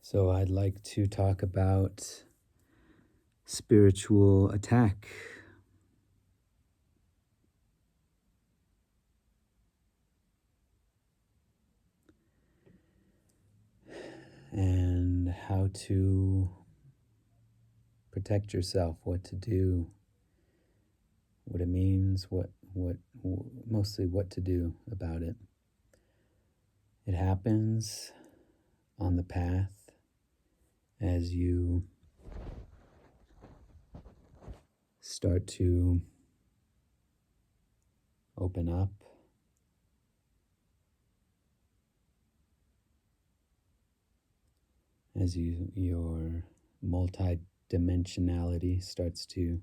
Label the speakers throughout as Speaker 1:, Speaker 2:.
Speaker 1: So I'd like to talk about spiritual attack. And how to protect yourself, what to do, what it means, mostly what to do about it. It happens on the path as you start to open up, as your multi-dimensionality starts to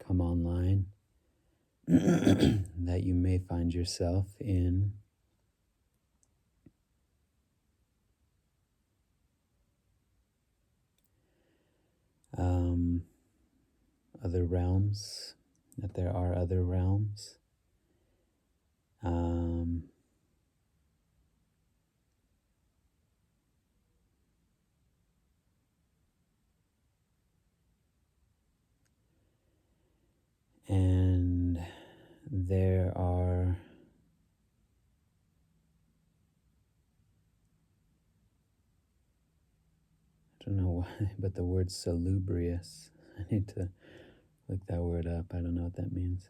Speaker 1: come online, that you may find yourself in other realms, that there are other realms. And there are I don't know why, but the word salubrious, I need to look that word up. I don't know what that means.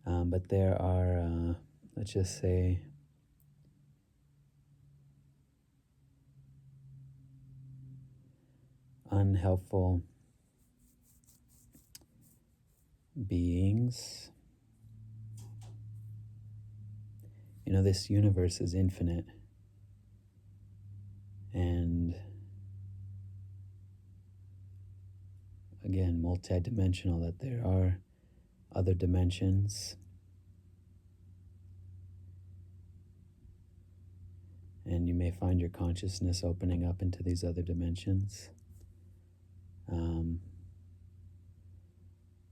Speaker 1: But there are, let's just say, unhelpful beings. You know, this universe is infinite. And again, multidimensional, that there are other dimensions. And you may find your consciousness opening up into these other dimensions.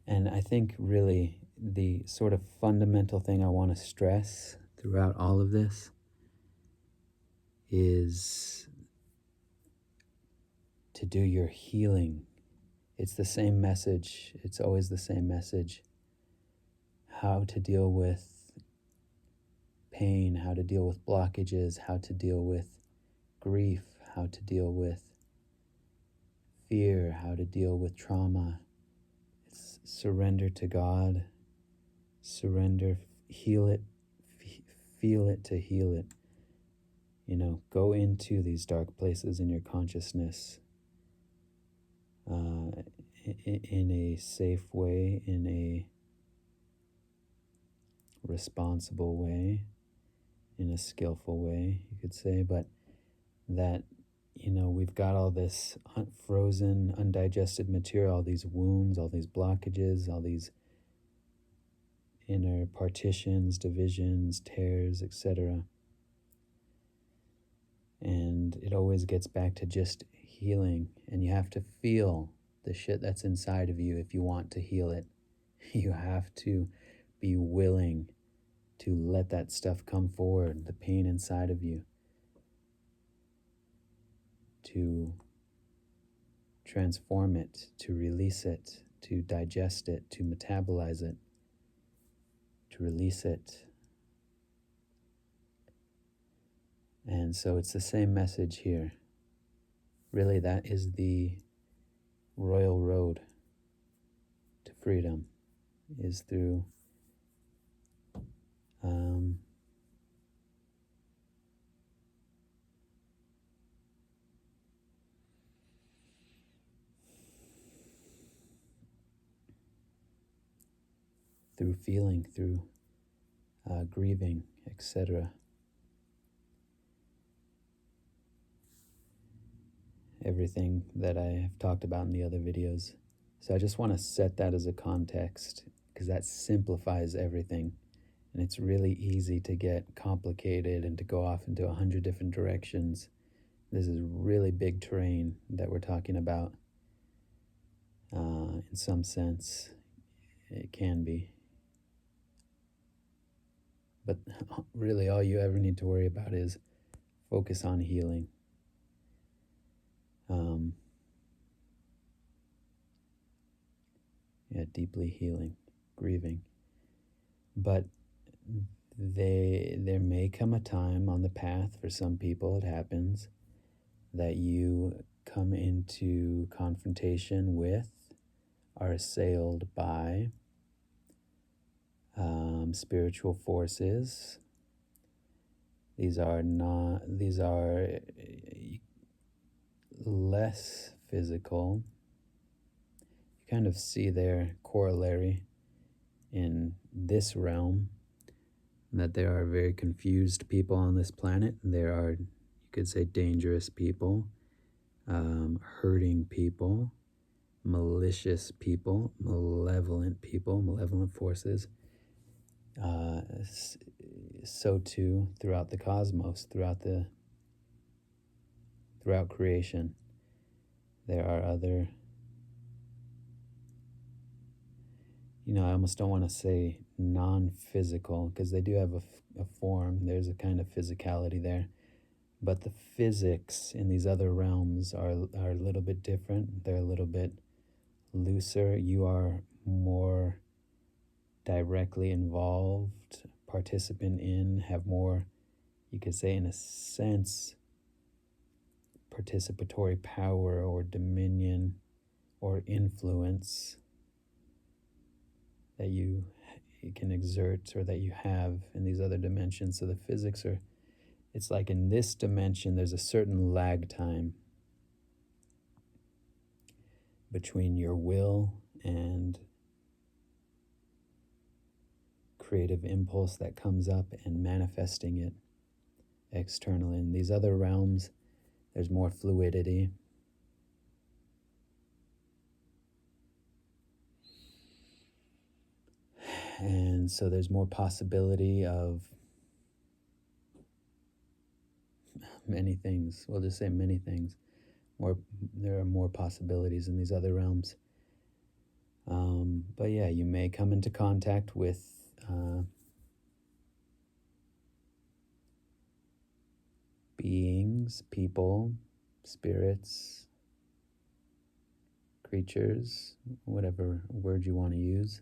Speaker 1: And I think really the sort of fundamental thing I want to stress throughout all of this is to do your healing. It's the same message. It's always the same message. How to deal with pain, how to deal with blockages, how to deal with grief, how to deal with fear, how to deal with trauma. It's surrender to God, surrender, heal it, feel it to heal it. You know, go into these dark places in your consciousness in a safe way, in a responsible way, in a skillful way, you could say, but that, you know, we've got all this frozen, undigested material, all these wounds, all these blockages, all these inner partitions, divisions, tears, etc. And it always gets back to just healing, and you have to feel the shit that's inside of you if you want to heal it. You have to be willing to let that stuff come forward, the pain inside of you, to transform it, to release it, to digest it, to metabolize it, to release it. And so it's the same message here. Really, that is the royal road to freedom, is through through feeling, through grieving, etc. Everything that I have talked about in the other videos. So I just want to set that as a context because that simplifies everything. And it's really easy to get complicated and to go off into 100 different directions. This is really big terrain that we're talking about. In some sense, it can be. But really, all you ever need to worry about is focus on healing. Deeply healing, grieving. But there may come a time on the path, for some people it happens, that you come into confrontation with, are assailed by spiritual forces. These are less physical. You kind of see their corollary in this realm, that there are very confused people on this planet. There are, you could say, dangerous people, hurting people, malicious people, malevolent forces. So too throughout the cosmos, throughout creation, there are other, I almost don't want to say non-physical, because they do have a form. There's a kind of physicality there, but the physics in these other realms are a little bit different. They're a little bit looser. You are more directly involved, participant in, have more, you could say in a sense, participatory power or dominion or influence that you can exert or that you have in these other dimensions. So the physics are, it's like in this dimension there's a certain lag time between your will and creative impulse that comes up and manifesting it externally. In these other realms, there's more fluidity. And so there's more possibility of many things. We'll just say many things. There are more possibilities in these other realms. But yeah, you may come into contact with beings, people, spirits, creatures, whatever word you want to use.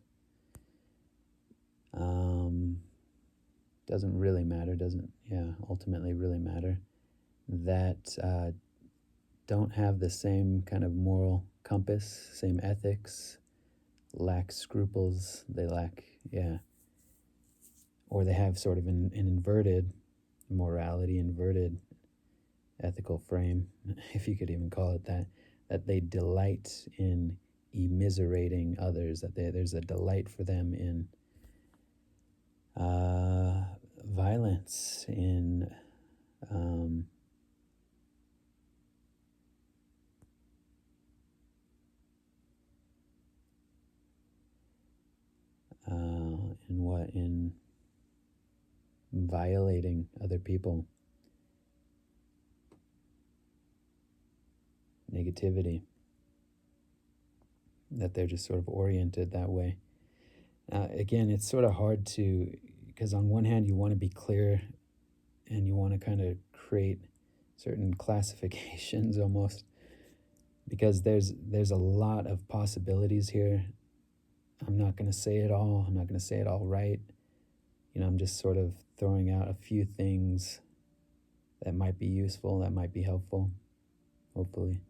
Speaker 1: Doesn't really matter, ultimately really matter, that don't have the same kind of moral compass, same ethics, lack scruples, or they have sort of an inverted morality, inverted ethical frame, if you could even call it that they delight in immiserating others, that there's a delight for them in violence, in in violating other people, negativity, that they're just sort of oriented that way. Again, it's sort of hard to, because on one hand you want to be clear and you want to kind of create certain classifications almost, because there's a lot of possibilities here. I'm not going to say it all. I'm not going to say it all right. I'm just sort of throwing out a few things that might be useful, that might be helpful, hopefully.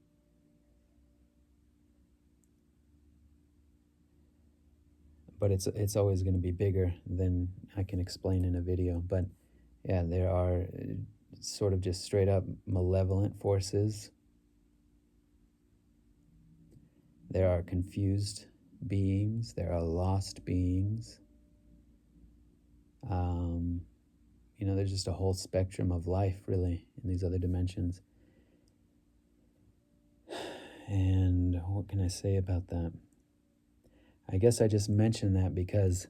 Speaker 1: But it's always going to be bigger than I can explain in a video. But yeah, there are sort of just straight up malevolent forces. There are confused beings. There are lost beings. Um, there's just a whole spectrum of life, really, in these other dimensions. And what can I say about that? I guess I just mentioned that because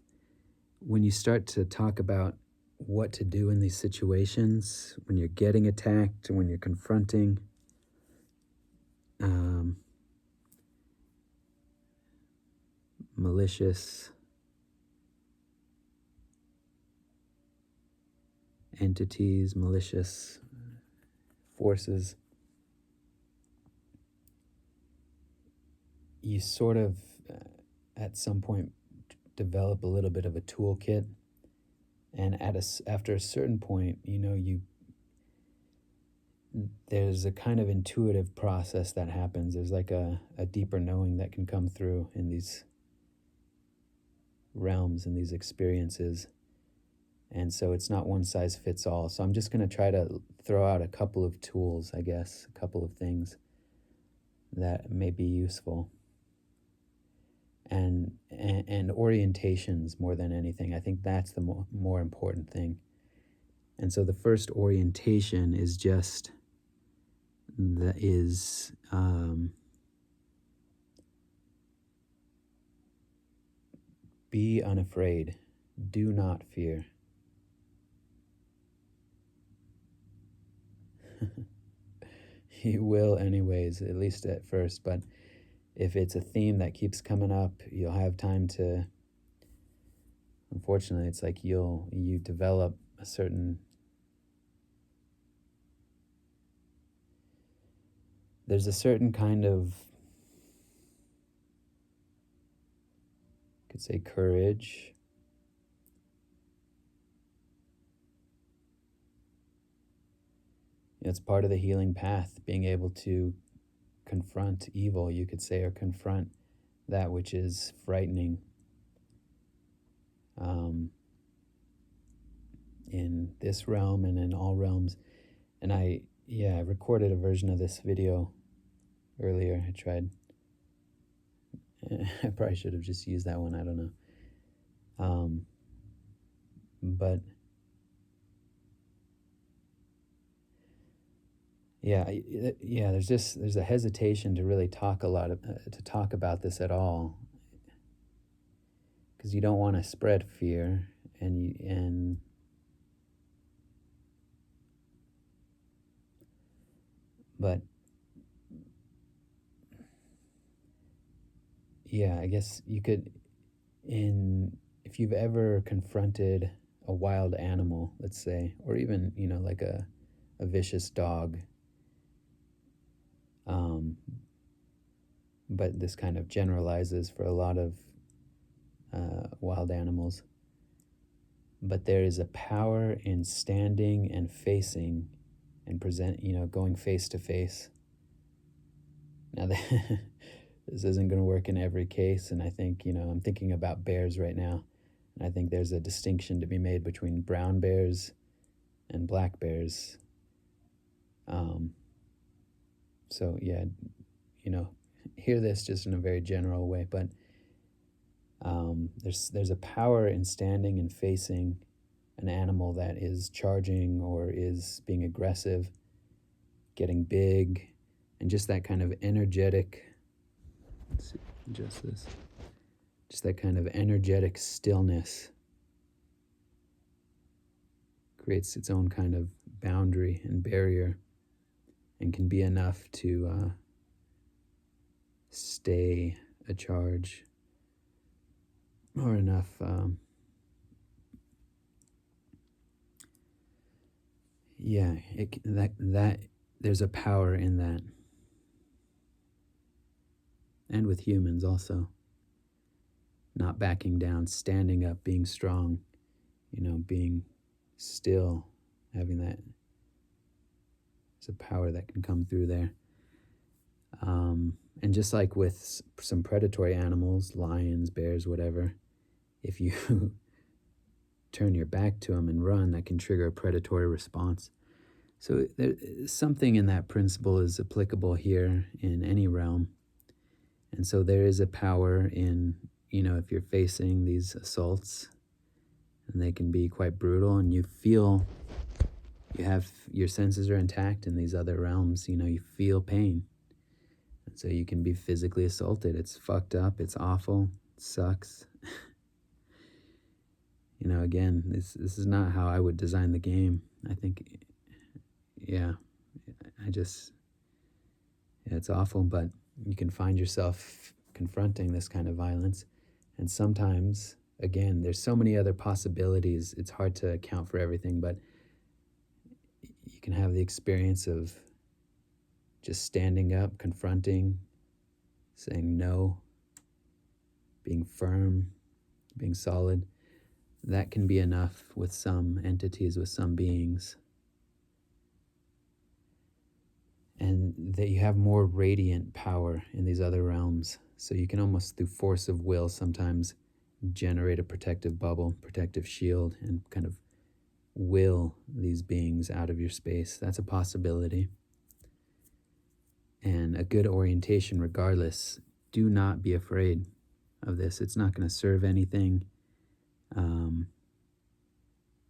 Speaker 1: when you start to talk about what to do in these situations, when you're getting attacked, when you're confronting malicious entities, malicious forces, you sort of, at some point, develop a little bit of a toolkit. And after a certain point, there's a kind of intuitive process that happens. There's like a deeper knowing that can come through in these realms and these experiences. And so it's not one size fits all. So I'm just going to try to throw out a couple of tools, I guess, a couple of things that may be useful. And orientations more than anything. I think that's the more important thing. And so the first orientation is just be unafraid. Do not fear. You will anyways, at least at first, but if it's a theme that keeps coming up, you'll have time to, unfortunately, it's like you develop a certain, there's a certain kind of, could say, courage. It's part of the healing path, being able to confront evil, you could say, or confront that which is frightening in this realm and in all realms. And I recorded a version of this video earlier. I tried. I probably should have just used that one. I don't know. But there's a hesitation to really talk about this at all, because you don't want to spread fear, but yeah, I guess you could, if you've ever confronted a wild animal, let's say, or even, like a vicious dog, but this kind of generalizes for a lot of wild animals. But there is a power in standing and facing and going face to face. Now, this isn't going to work in every case, and I think, I'm thinking about bears right now, and I think there's a distinction to be made between brown bears and black bears. So, yeah, hear this just in a very general way, but there's a power in standing and facing an animal that is charging or is being aggressive, getting big, and just that kind of energetic, let's see, adjust this, just that kind of energetic stillness creates its own kind of boundary and barrier, and can be enough to stay a charge, or enough that there's a power in that. And with humans also, not backing down, standing up, being strong, being still, having that, there's a power that can come through there. And just like with some predatory animals, lions, bears, whatever, if you turn your back to them and run, that can trigger a predatory response. So something in that principle is applicable here in any realm. And so there is a power in, if you're facing these assaults, and they can be quite brutal, and you feel you have your senses are intact in these other realms. You feel pain, and so you can be physically assaulted. It's fucked up, it's awful, it sucks. Again, this is not how I would design the game. I think, yeah, it's awful, but you can find yourself confronting this kind of violence. And sometimes, again, there's so many other possibilities, it's hard to account for everything, but you can have the experience of just standing up, confronting, saying no, being firm, being solid. That can be enough with some entities, with some beings. And that you have more radiant power in these other realms. So you can almost, through force of will, sometimes generate a protective bubble, protective shield, and kind of will these beings out of your space. That's a possibility. And a good orientation regardless. Do not be afraid of this. It's not going to serve anything.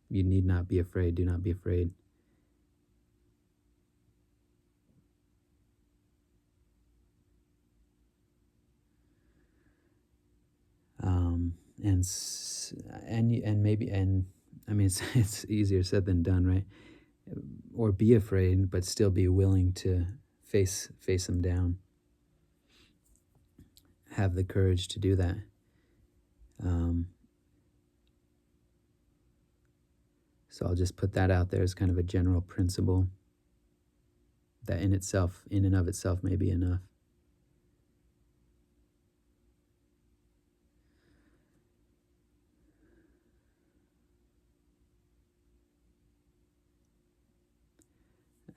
Speaker 1: You need not be afraid. Do not be afraid. It's easier said than done, right? Or be afraid, but still be willing to face them down. Have the courage to do that. So I'll just put that out there as kind of a general principle that in and of itself may be enough.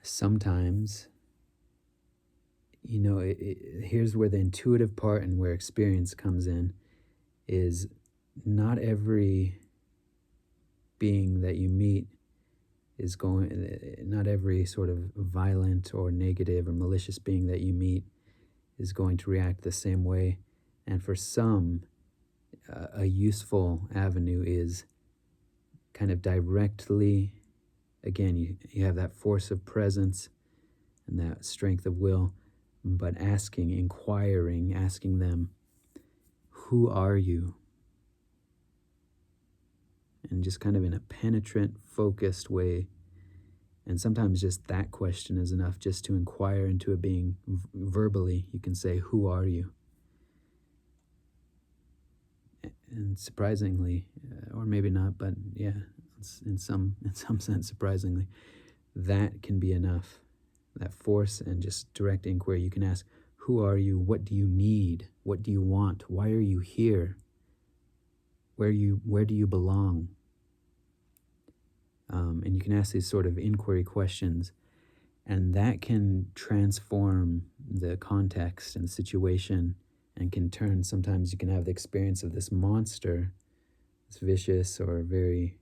Speaker 1: Sometimes, here's where the intuitive part and where experience comes in, is not every being that you meet not every sort of violent or negative or malicious being that you meet is going to react the same way. And for some, a useful avenue is kind of directly, again, you have that force of presence and that strength of will, but inquiring, asking them, who are you? And just kind of in a penetrant, focused way. And sometimes just that question is enough, just to inquire into a being verbally. You can say, who are you? And surprisingly, or maybe not, but yeah, in some sense, surprisingly, that can be enough. That force and just direct inquiry. You can ask, who are you? What do you need? What do you want? Why are you here? Where do you belong? And you can ask these sort of inquiry questions, and that can transform the context and the situation, and can turn, sometimes you can have the experience of this monster, this vicious or very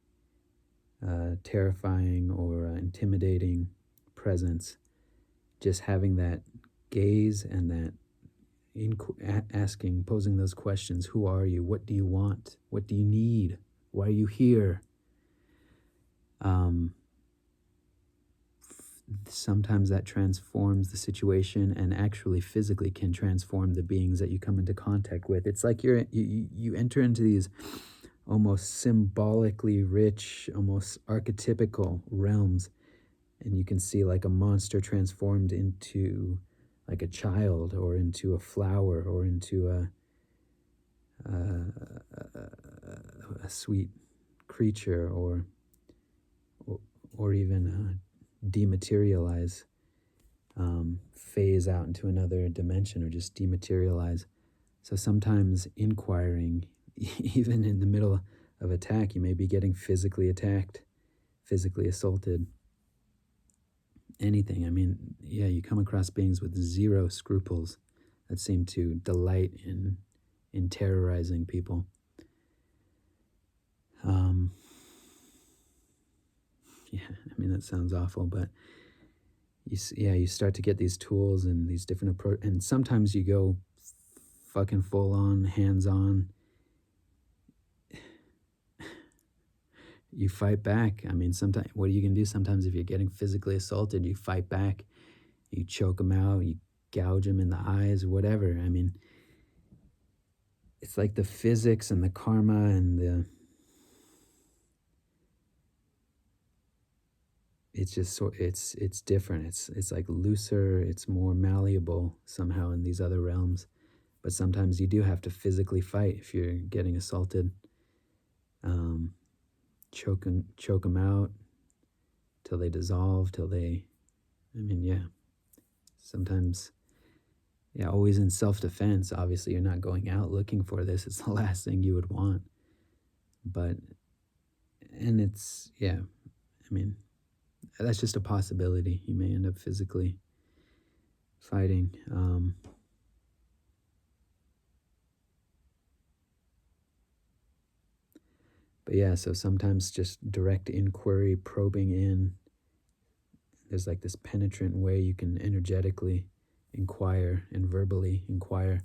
Speaker 1: terrifying or intimidating presence, just having that gaze and that posing those questions. Who are you? What do you want? What do you need? Why are you here? Sometimes that transforms the situation, and actually physically can transform the beings that you come into contact with. It's like you enter into these almost symbolically rich, almost archetypical realms, and you can see like a monster transformed into like a child, or into a flower, or into a sweet creature, or even dematerialize, phase out into another dimension, or just dematerialize. So sometimes inquiring, even in the middle of attack, you may be getting physically attacked, physically assaulted, anything. You come across beings with zero scruples that seem to delight in terrorizing people. That sounds awful, but you start to get these tools and these different approaches, and sometimes you go fucking full on, hands on. you fight back. I mean, sometimes, what are you going to do? Sometimes if you're getting physically assaulted, you fight back, you choke them out, you gouge them in the eyes, whatever. I mean, it's like the physics and the karma and it's just it's different. It's like looser, it's more malleable somehow in these other realms. But sometimes you do have to physically fight if you're getting assaulted. Choke them out till they dissolve, yeah. Sometimes, yeah, always in self-defense. Obviously, you're not going out looking for this. It's the last thing you would want. But, and it's, yeah, I mean, that's just a possibility. You may end up physically fighting. But yeah, so sometimes just direct inquiry, probing in. There's like this penetrant way you can energetically inquire and verbally inquire.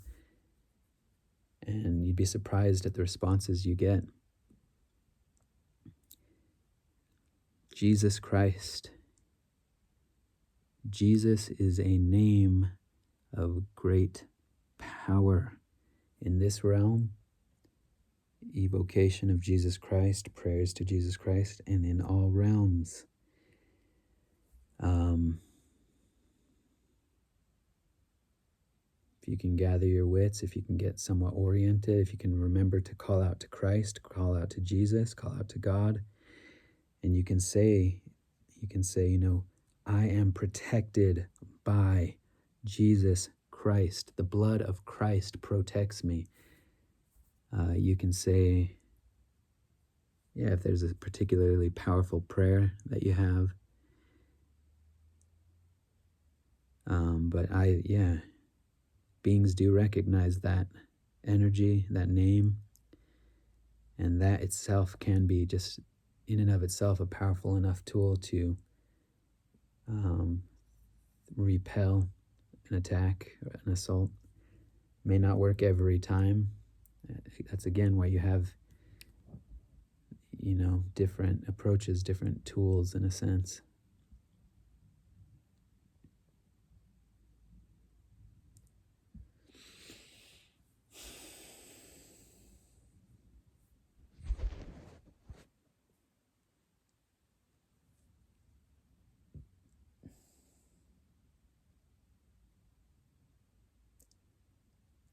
Speaker 1: And you'd be surprised at the responses you get. Jesus Christ. Jesus is a name of great power in this realm. Evocation of Jesus Christ, prayers to Jesus Christ, and in all realms. If you can gather your wits, if you can get somewhat oriented, if you can remember to call out to Christ, call out to Jesus, call out to God, and you can say, I am protected by Jesus Christ. The blood of Christ protects me. You can say, yeah, if there's a particularly powerful prayer that you have. But beings do recognize that energy, that name, and that itself can be just in and of itself a powerful enough tool to repel an attack or an assault. May not work every time. That's again why you have, different approaches, different tools in a sense.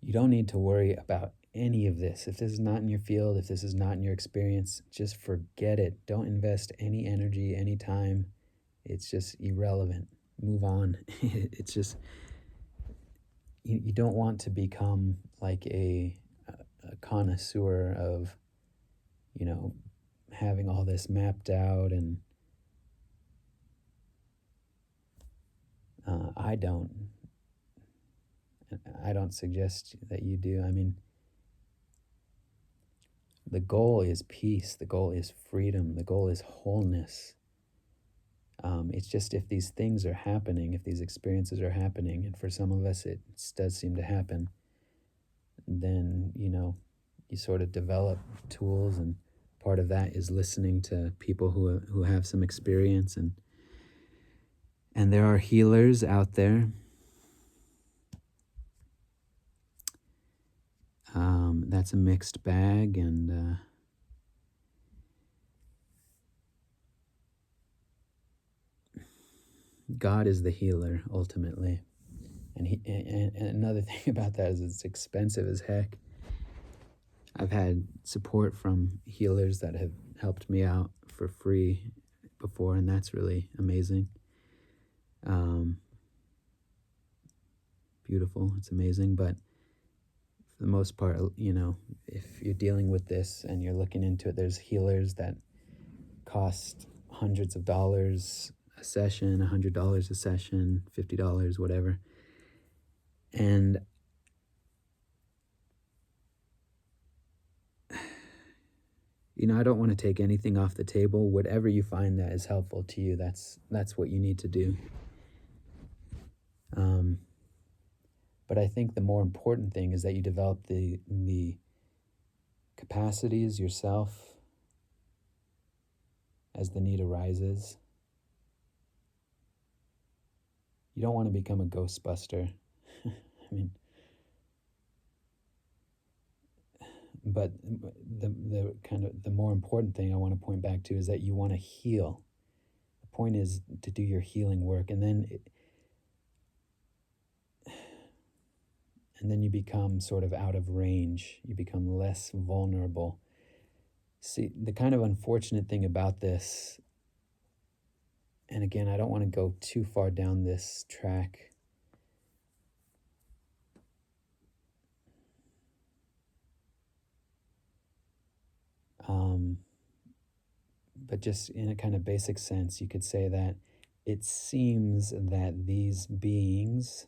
Speaker 1: You don't need to worry about any of this. If this is not in your field, if this is not in your experience, just forget it. Don't invest any energy, any time. It's just irrelevant. Move on. It's just, you don't want to become like a connoisseur of, having all this mapped out, and I don't suggest that you do. I mean, the goal is peace. The goal is freedom. The goal is wholeness. It's just if these things are happening, if these experiences are happening, and for some of us it does seem to happen, then, you sort of develop tools, and part of that is listening to people who have some experience, and there are healers out there. That's a mixed bag, and God is the healer ultimately. And another thing about that is it's expensive as heck. I've had support from healers that have helped me out for free before, and that's really amazing. Beautiful. It's amazing. But for the most part, if you're dealing with this and you're looking into it, there's healers that cost hundreds of dollars a session, $100 a session, $50, whatever. And I don't want to take anything off the table. Whatever you find that is helpful to you, that's what you need to do. But I think the more important thing is that you develop the capacities yourself as the need arises. You don't want to become a Ghostbuster. I mean, but the kind of the more important thing I want to point back to is that you want to heal. The point is to do your healing work, and then you become sort of out of range. You become less vulnerable. See, the kind of unfortunate thing about this, and again, I don't want to go too far down this track. But just in a kind of basic sense, you could say that it seems that these beings,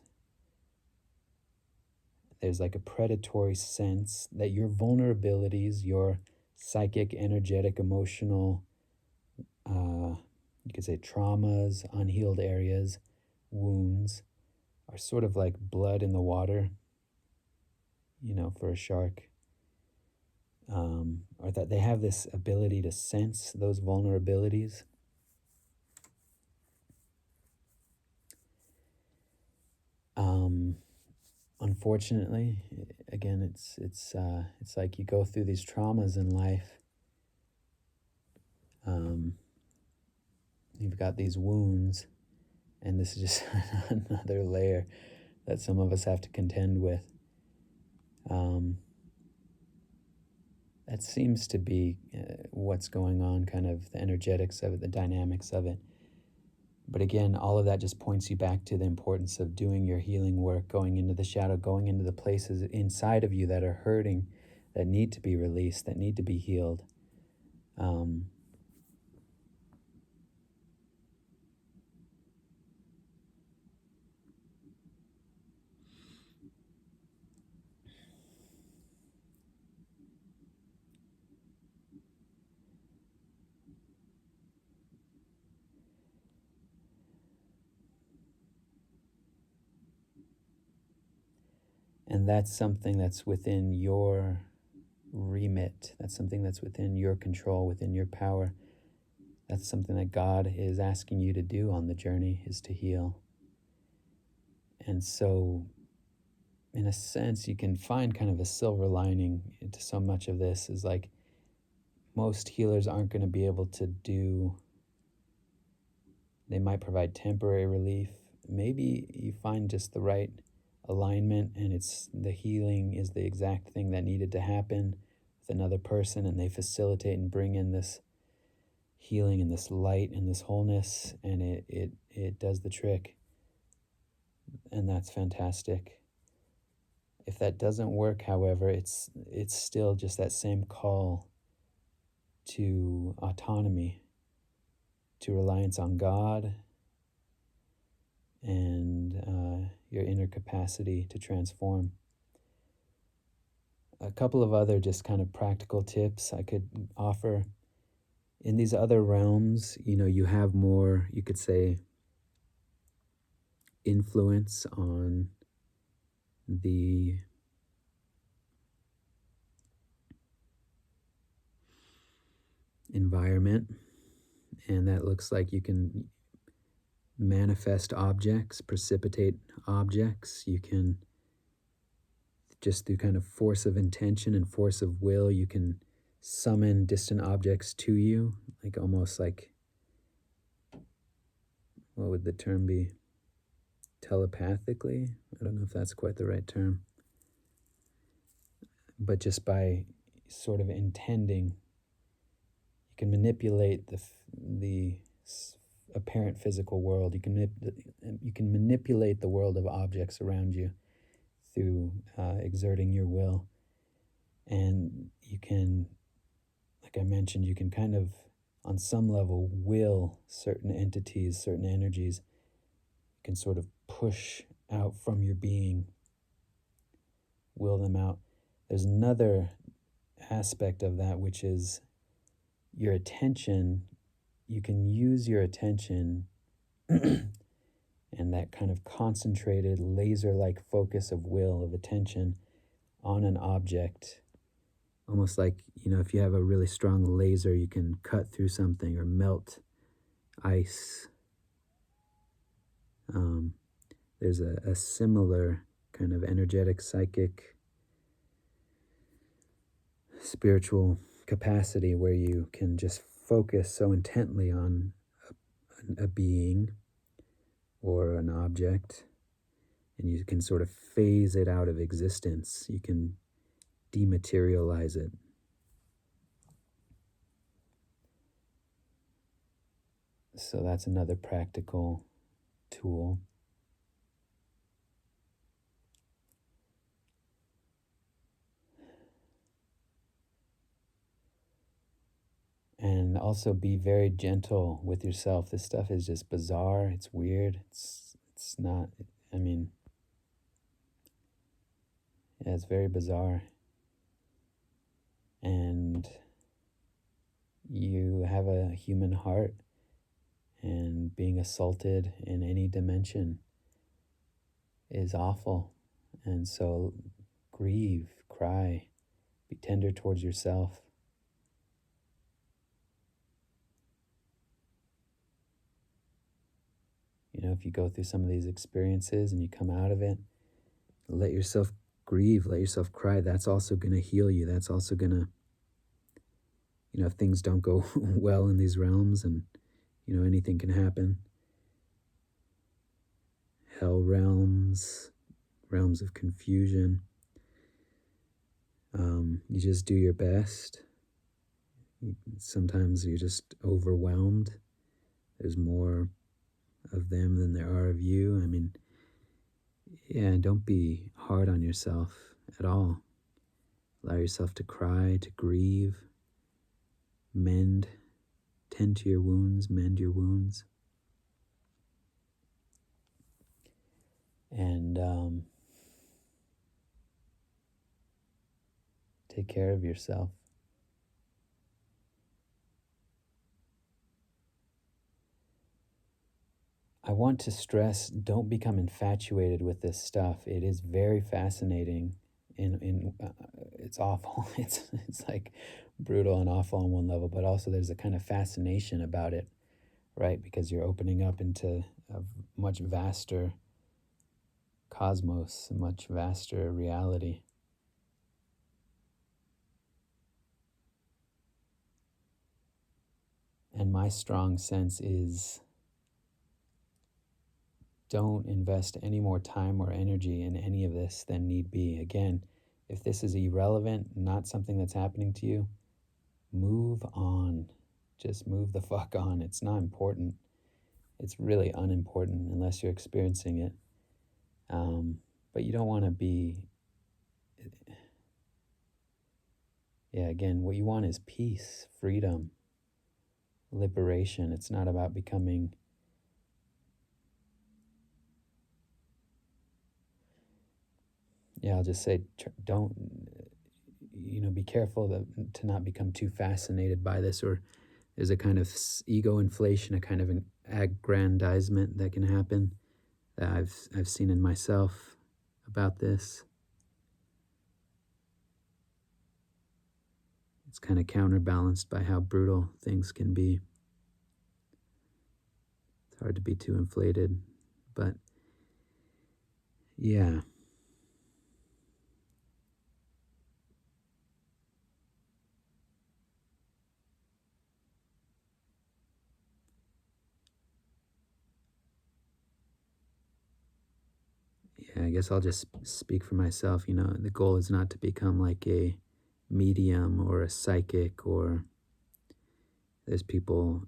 Speaker 1: there's like a predatory sense that your vulnerabilities, your psychic, energetic, emotional, you could say traumas, unhealed areas, wounds, are sort of like blood in the water, for a shark. Or that they have this ability to sense those vulnerabilities. Unfortunately, again, it's like you go through these traumas in life. You've got these wounds, and this is just another layer that some of us have to contend with. That seems to be what's going on, kind of the energetics of it, the dynamics of it. But again, all of that just points you back to the importance of doing your healing work, going into the shadow, going into the places inside of you that are hurting, that need to be released, that need to be healed. And that's something that's within your remit. That's something that's within your control, within your power. That's something that God is asking you to do on the journey, is to heal. And so, in a sense, you can find kind of a silver lining to so much of this, is like most healers aren't going to be able to do. They might provide temporary relief. Maybe you find just the right alignment, and it's the healing is the exact thing that needed to happen with another person, and they facilitate and bring in this healing and this light and this wholeness, and it does the trick. And that's fantastic. If that doesn't work, however, it's still just that same call to autonomy, to reliance on God, and your inner capacity to transform. A couple of other just kind of practical tips I could offer. In these other realms, you have more, you could say, influence on the environment, and that looks like you can manifest objects, precipitate objects. You can, just through kind of force of intention and force of will, you can summon distant objects to you, like almost like, what would the term be? Telepathically? I don't know if that's quite the right term. But just by sort of intending, you can manipulate the apparent physical world. You can manipulate the world of objects around you through exerting your will. And you can, like I mentioned, you can kind of, on some level, will certain entities, certain energies. You can sort of push out from your being, will them out. There's another aspect of that, which is your attention. You can use your attention and that kind of concentrated, laser-like focus of will, of attention on an object, almost like, if you have a really strong laser, you can cut through something or melt ice. Um, there's a similar kind of energetic, psychic, spiritual capacity where you can just focus so intently on a being or an object, and you can sort of phase it out of existence. You can dematerialize it. So that's another practical tool. And also be very gentle with yourself. This stuff is just bizarre. It's weird. It's not, I mean, yeah, it's very bizarre. And you have a human heart, and being assaulted in any dimension is awful. And so grieve, cry, be tender towards yourself. If you go through some of these experiences and you come out of it, let yourself grieve, let yourself cry. That's also going to heal you. That's also going to, if things don't go well in these realms, and, anything can happen. Hell realms, realms of confusion. You just do your best. Sometimes you're just overwhelmed. There's more of them than there are of you. I mean, yeah, don't be hard on yourself at all. Allow yourself to cry, to grieve, tend to your wounds, mend your wounds. And take care of yourself. I want to stress, don't become infatuated with this stuff. It is very fascinating. It's awful. It's like brutal and awful on one level, but also there's a kind of fascination about it, right? Because you're opening up into a much vaster cosmos, a much vaster reality. And my strong sense is, don't invest any more time or energy in any of this than need be. Again, if this is irrelevant, not something that's happening to you, move on. Just move the fuck on. It's not important. It's really unimportant unless you're experiencing it. But you don't want to be... Yeah, again, what you want is peace, freedom, liberation. It's not about becoming... Yeah, I'll just say, don't, be careful to not become too fascinated by this, or there's a kind of ego inflation, a kind of an aggrandizement that can happen that I've seen in myself about this. It's kind of counterbalanced by how brutal things can be. It's hard to be too inflated, but yeah. Yeah, I guess I'll just speak for myself. The goal is not to become like a medium or a psychic, or there's people,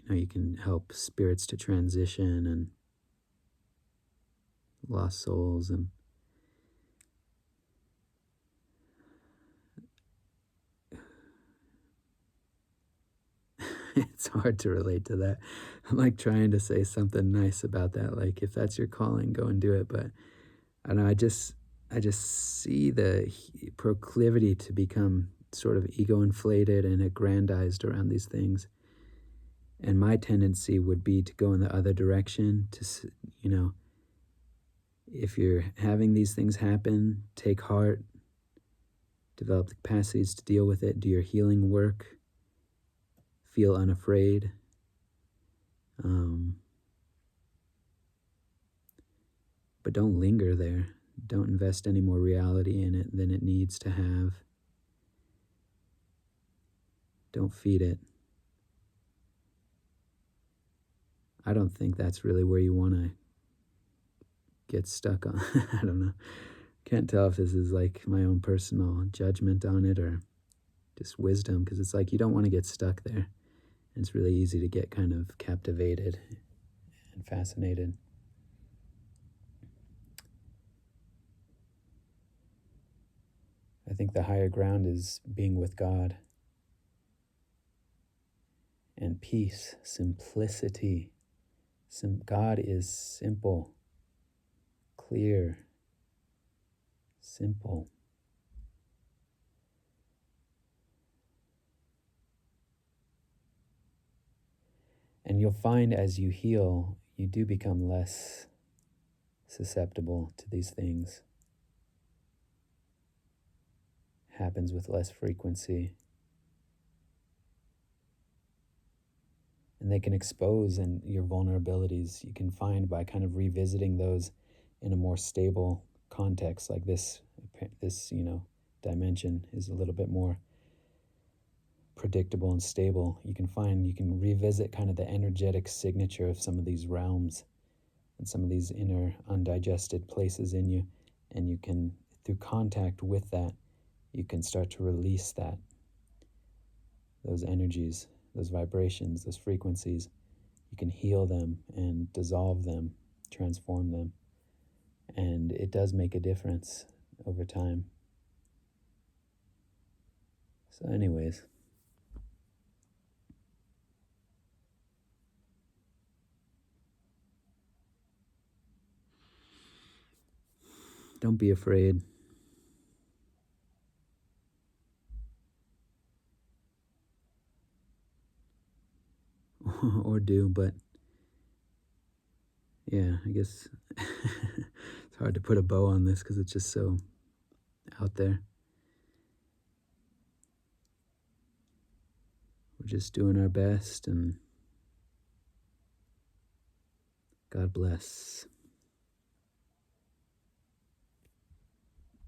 Speaker 1: you can help spirits to transition and lost souls, and it's hard to relate to that. I'm like trying to say something nice about that, like if that's your calling, go and do it. But I don't know, I just see the proclivity to become sort of ego inflated and aggrandized around these things. And my tendency would be to go in the other direction, to, if you're having these things happen, take heart, develop the capacities to deal with it, do your healing work, feel unafraid. But don't linger there. Don't invest any more reality in it than it needs to have. Don't feed it. I don't think that's really where you want to get stuck on. I don't know. Can't tell if this is like my own personal judgment on it or just wisdom, because it's like you don't want to get stuck there. And it's really easy to get kind of captivated and fascinated. I think the higher ground is being with God and peace, simplicity. God is simple, clear, simple. And you'll find as you heal, you do become less susceptible to these things. Happens with less frequency. And they can expose your vulnerabilities. You can find by kind of revisiting those in a more stable context, like this dimension is a little bit more predictable and stable. You can revisit kind of the energetic signature of some of these realms and some of these inner undigested places in you, and you can, through contact with that, you can start to release those energies, those vibrations, those frequencies. You can heal them and dissolve them, transform them. And it does make a difference over time. So anyways, don't be afraid. Or do, but yeah, I guess it's hard to put a bow on this because it's just so out there. We're just doing our best, and God bless.